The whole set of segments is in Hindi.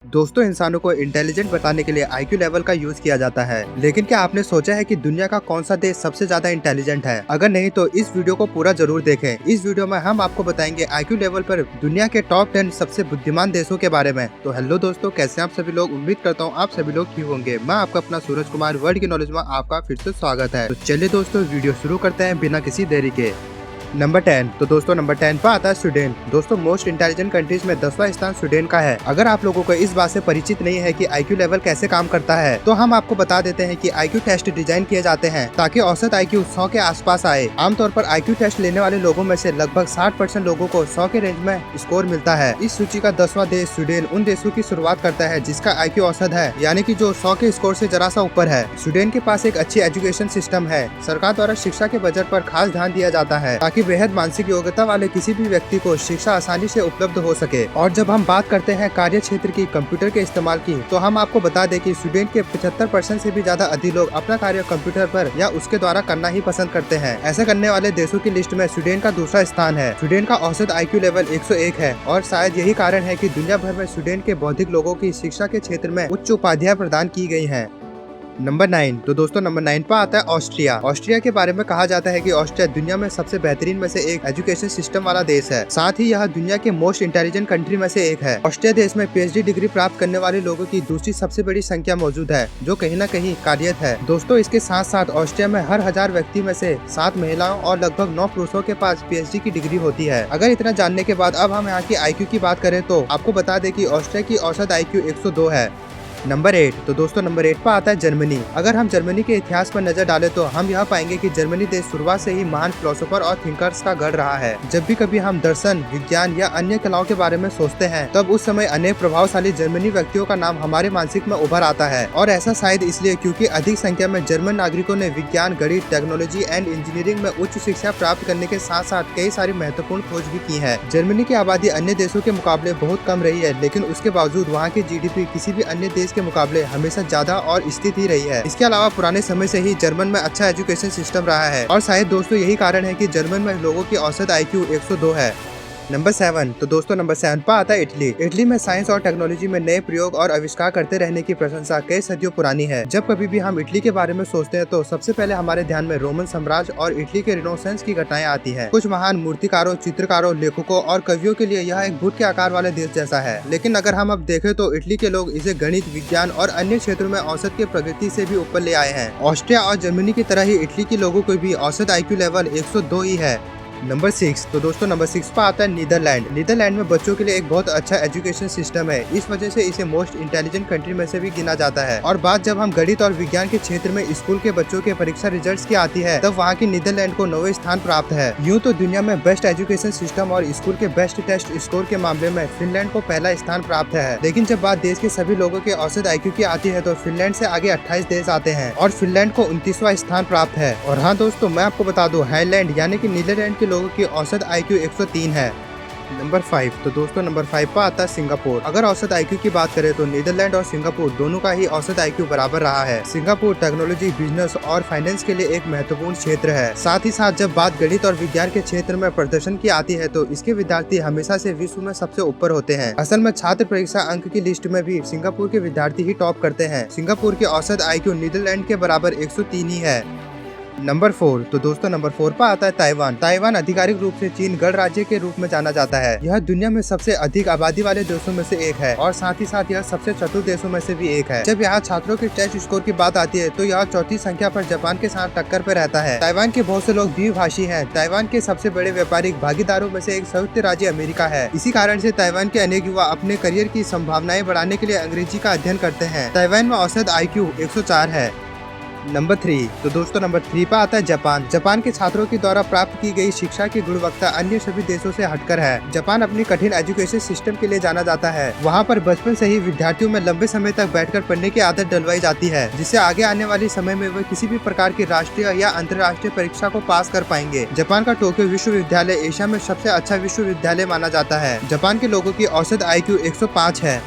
दोस्तों, इंसानों को इंटेलिजेंट बताने के लिए आईक्यू लेवल का यूज किया जाता है। लेकिन क्या आपने सोचा है कि दुनिया का कौन सा देश सबसे ज्यादा इंटेलिजेंट है? अगर नहीं तो इस वीडियो को पूरा जरूर देखें। इस वीडियो में हम आपको बताएंगे आईक्यू लेवल पर दुनिया के टॉप 10 सबसे बुद्धिमान देशों के बारे में। तो हेलो दोस्तों, कैसे आप सभी लोग? उम्मीद करता हूँ आप सभी लोग ठीक होंगे। मैं आपका अपना सूरज कुमार वर्ल्ड की नॉलेज में आपका फिर से स्वागत है। तो चलिए दोस्तों, वीडियो शुरू करते हैं बिना किसी देरी के। नंबर 10। तो दोस्तों नंबर 10 पर आता है स्वीडन। दोस्तों, मोस्ट इंटेलिजेंट कंट्रीज में 10वां स्थान स्वीडन का है। अगर आप लोगों को इस बात से परिचित नहीं है कि आईक्यू लेवल कैसे काम करता है, तो हम आपको बता देते हैं कि आईक्यू टेस्ट डिजाइन किए जाते हैं ताकि औसत आईक्यू 100 के आसपास आए। आमतौर पर आईक्यू टेस्ट लेने वाले लोगों में से लगभग 60% लोगों को 100 के रेंज में स्कोर मिलता है। इस सूची का 10वां देश स्वीडन उन देशों की शुरुआत करता है जिसका आईक्यू औसत है, यानी कि जो 100 के स्कोर से जरा सा ऊपर है। स्वीडन के पास एक अच्छी एजुकेशन सिस्टम है। सरकार द्वारा शिक्षा के बजट पर खास ध्यान दिया जाता है ताकि बेहद मानसिक योग्यता वाले किसी भी व्यक्ति को शिक्षा आसानी से उपलब्ध हो सके। और जब हम बात करते हैं कार्य क्षेत्र की, कंप्यूटर के इस्तेमाल की, तो हम आपको बता दें कि स्वीडन के 75% से भी ज्यादा अधिक लोग अपना कार्य कंप्यूटर पर या उसके द्वारा करना ही पसंद करते हैं। ऐसा करने वाले देशों की लिस्ट में स्वीडन का दूसरा स्थान है। स्वीडन का औसत आईक्यू लेवल 101 है और शायद यही कारण है कि दुनिया भर में स्वीडन के बौद्धिक लोगों की शिक्षा के क्षेत्र में उच्च उपाधियां प्रदान की गई हैं। नंबर 9। तो दोस्तों नंबर 9 पर आता है ऑस्ट्रिया। ऑस्ट्रिया के बारे में कहा जाता है कि ऑस्ट्रिया दुनिया में सबसे बेहतरीन में से एक एजुकेशन सिस्टम वाला देश है। साथ ही यह दुनिया के मोस्ट इंटेलिजेंट कंट्री में से एक है। ऑस्ट्रिया देश में पीएचडी डिग्री प्राप्त करने वाले लोगों की दूसरी सबसे बड़ी संख्या मौजूद है, जो कहीं न कहीं कार्यरत है। दोस्तों, इसके साथ साथ ऑस्ट्रिया में हर 1000 व्यक्ति में से 7 महिलाओं और लगभग 9 पुरुषों के पास पीएचडी की डिग्री होती है। अगर इतना जानने के बाद अब हम यहाँ की आईक्यू की बात करें तो आपको बता दें कि ऑस्ट्रिया की औसत आईक्यू 102 है। नंबर 8। तो दोस्तों नंबर 8 पर आता है जर्मनी। अगर हम जर्मनी के इतिहास पर नजर डालें तो हम यह पाएंगे कि जर्मनी देश शुरुआत से ही महान फिलोसोफर और थिंकर्स का गढ़ रहा है। जब भी कभी हम दर्शन, विज्ञान या अन्य कलाओं के बारे में सोचते हैं, तब उस समय अनेक प्रभावशाली जर्मनी व्यक्तियों का नाम हमारे मानसिक में उभर आता है। और ऐसा शायद इसलिए क्योंकि अधिक संख्या में जर्मन नागरिकों ने विज्ञान, गणित, टेक्नोलॉजी एंड इंजीनियरिंग में उच्च शिक्षा प्राप्त करने के साथ साथ कई सारी महत्वपूर्ण खोज भी की है। जर्मनी की आबादी अन्य देशों के मुकाबले बहुत कम रही है, लेकिन उसके बावजूद वहाँ की जीडीपी किसी भी अन्य देश के मुकाबले हमेशा ज्यादा और स्थिर ही रही है। इसके अलावा पुराने समय से ही जर्मन में अच्छा एजुकेशन सिस्टम रहा है और शायद दोस्तों यही कारण है कि जर्मन में लोगों की औसत आईक्यू 102 है। नंबर 7। तो दोस्तों नंबर 7 पर आता है इटली। इटली में साइंस और टेक्नोलॉजी में नए प्रयोग और आविष्कार करते रहने की प्रशंसा कई सदियों पुरानी है। जब कभी भी हम इटली के बारे में सोचते हैं तो सबसे पहले हमारे ध्यान में रोमन साम्राज्य और इटली के रिनेसांस की घटनाएं आती है। कुछ महान मूर्तिकारों, चित्रकारों, लेखकों और कवियों के लिए यह एक बुत के आकार वाले देश जैसा है। लेकिन अगर हम अब देखें तो इटली के लोग इसे गणित, विज्ञान और अन्य क्षेत्रों में औसत की प्रगति से भी ऊपर ले आए हैं। ऑस्ट्रिया और जर्मनी की तरह ही इटली के लोगों को भी औसत आईक्यू लेवल 102 ही है। नंबर 6। तो दोस्तों नंबर 6 पर आता है नीदरलैंड। नीदरलैंड में बच्चों के लिए एक बहुत अच्छा एजुकेशन सिस्टम है। इस वजह से इसे मोस्ट इंटेलिजेंट कंट्री में से भी गिना जाता है। और बात जब हम गणित और विज्ञान के क्षेत्र में स्कूल के बच्चों के परीक्षा रिजल्ट्स की आती है, तब वहाँ की नीदरलैंड को 9वें स्थान प्राप्त है। यूँ तो दुनिया में बेस्ट एजुकेशन सिस्टम और स्कूल के बेस्ट टेस्ट स्कोर के मामले में फिनलैंड को पहला स्थान प्राप्त है। लेकिन जब बात देश के सभी लोगों के औसत आईक्यू की आती है तो फिनलैंड से आगे 28 देश आते हैं और फिनलैंड को 29वां स्थान प्राप्त है। और हाँ दोस्तों, मैं आपको बता दूं, हाईलैंड यानी कि नीदरलैंड के लोगों की औसत आईक्यू 103 है। नंबर 5। तो दोस्तों नंबर 5 पर आता है सिंगापुर। अगर औसत आईक्यू की बात करें तो नीदरलैंड और सिंगापुर दोनों का ही औसत आईक्यू बराबर रहा है। सिंगापुर टेक्नोलॉजी, बिजनेस और फाइनेंस के लिए एक महत्वपूर्ण क्षेत्र है। साथ ही साथ जब बात गणित और विज्ञान के क्षेत्र में प्रदर्शन की आती है तो इसके विद्यार्थी हमेशा से विश्व में सबसे ऊपर होते हैं। असल में छात्र परीक्षा अंक की लिस्ट में भी सिंगापुर के विद्यार्थी ही टॉप करते हैं। सिंगापुर की औसत आईक्यू नीदरलैंड के बराबर 103 ही है। नंबर 4। तो दोस्तों नंबर 4 पर आता है ताइवान। ताइवान आधिकारिक रूप से चीन गणराज्य के रूप में जाना जाता है। यह दुनिया में सबसे अधिक आबादी वाले देशों में से एक है और साथ ही साथ यह सबसे चतुर देशों में से भी एक है। जब यहाँ छात्रों के टेस्ट स्कोर की बात आती है तो यह चौथी संख्या पर जापान के साथ टक्कर पर रहता है। ताइवान के बहुत से लोग द्विभाषी हैं। ताइवान के सबसे बड़े व्यापारिक भागीदारों में से एक संयुक्त राज्य अमेरिका है। इसी कारण से ताइवान के अनेक युवा अपने करियर की संभावनाएं बढ़ाने के लिए अंग्रेजी का अध्ययन करते हैं। ताइवान में औसत आईक्यू 104 है। नंबर 3। तो दोस्तों नंबर 3 पर आता है जापान। जापान के छात्रों के द्वारा प्राप्त की गई शिक्षा की गुणवत्ता अन्य सभी देशों से हटकर है। जापान अपनी कठिन एजुकेशन सिस्टम के लिए जाना जाता है। वहाँ पर बचपन से ही विद्यार्थियों में लंबे समय तक बैठकर पढ़ने की आदत डलवाई जाती है, जिससे आगे आने वाले समय में वे किसी भी प्रकार की राष्ट्रीय या अंतर्राष्ट्रीय परीक्षा को पास कर पाएंगे। जापान का टोक्यो विश्वविद्यालय एशिया में सबसे अच्छा विश्वविद्यालय माना जाता है। जापान के लोगों की औसत आईक्यू 105 है।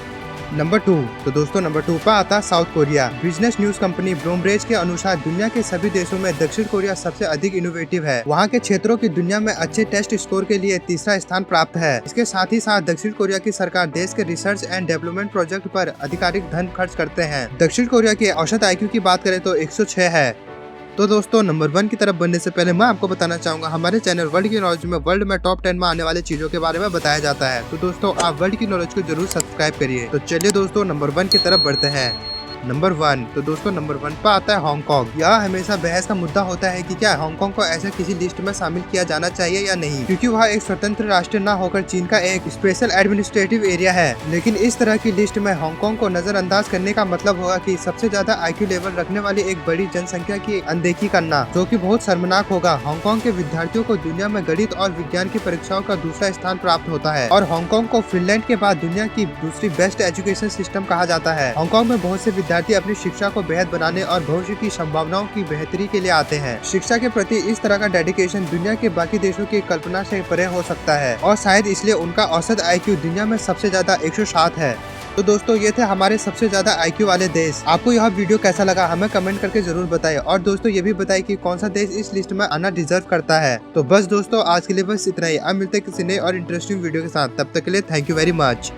नंबर 2। तो दोस्तों नंबर 2 पर आता है south Korea. Business news company Bloomberg के अनुसार दुनिया के सभी देशों में दक्षिण कोरिया सबसे अधिक इनोवेटिव है। वहाँ के क्षेत्रों की दुनिया में अच्छे टेस्ट स्कोर के लिए तीसरा स्थान प्राप्त है। इसके साथ ही साथ दक्षिण कोरिया की सरकार देश के रिसर्च एंड डेवलपमेंट प्रोजेक्ट पर आधिकारिक धन खर्च करते हैं। दक्षिण कोरिया के औसत IQ की बात करें तो 106 है। तो दोस्तों नंबर 1 की तरफ बढ़ने से पहले मैं आपको बताना चाहूंगा, हमारे चैनल वर्ल्ड की नॉलेज में वर्ल्ड में टॉप 10 में आने वाली चीजों के बारे में बताया जाता है। तो दोस्तों आप वर्ल्ड की नॉलेज को जरूर सब्सक्राइब करिए। तो चलिए दोस्तों नंबर 1 की तरफ बढ़ते हैं। नंबर 1। तो दोस्तों नंबर 1 पर आता है हांगकांग। यह हमेशा बहस का मुद्दा होता है कि क्या हांगकांग को ऐसे किसी लिस्ट में शामिल किया जाना चाहिए या नहीं, क्योंकि वह एक स्वतंत्र राष्ट्र न होकर चीन का एक स्पेशल एडमिनिस्ट्रेटिव एरिया है। लेकिन इस तरह की लिस्ट में हांगकांग को नजरअंदाज करने का मतलब होगा कि सबसे ज्यादा IQ लेवल रखने वाली एक बड़ी जनसंख्या की अनदेखी करना, जो कि बहुत शर्मनाक होगा। हांगकांग के विद्यार्थियों को दुनिया में गणित और विज्ञान की परीक्षाओं का दूसरा स्थान प्राप्त होता है और हांगकांग को फिनलैंड के बाद दुनिया की दूसरी बेस्ट एजुकेशन सिस्टम कहा जाता है। हांगकांग में बहुत से विद्यार्थी अपनी शिक्षा को बेहद बनाने और भविष्य की संभावनाओं की बेहतरी के लिए आते हैं। शिक्षा के प्रति इस तरह का डेडिकेशन दुनिया के बाकी देशों की कल्पना से परे हो सकता है और शायद इसलिए उनका औसत IQ दुनिया में सबसे ज्यादा 107 है। तो दोस्तों ये थे हमारे सबसे ज्यादा IQ वाले देश। आपको यह वीडियो कैसा लगा हमें कमेंट करके जरूर बताएं और दोस्तों ये भी बताएं कि कौन सा देश इस लिस्ट में आना डिजर्व करता है। तो बस दोस्तों आज के लिए बस इतना ही। अब मिलते हैं किसी नए और इंटरेस्टिंग वीडियो के साथ। तब तक के लिए थैंक यू वेरी मच।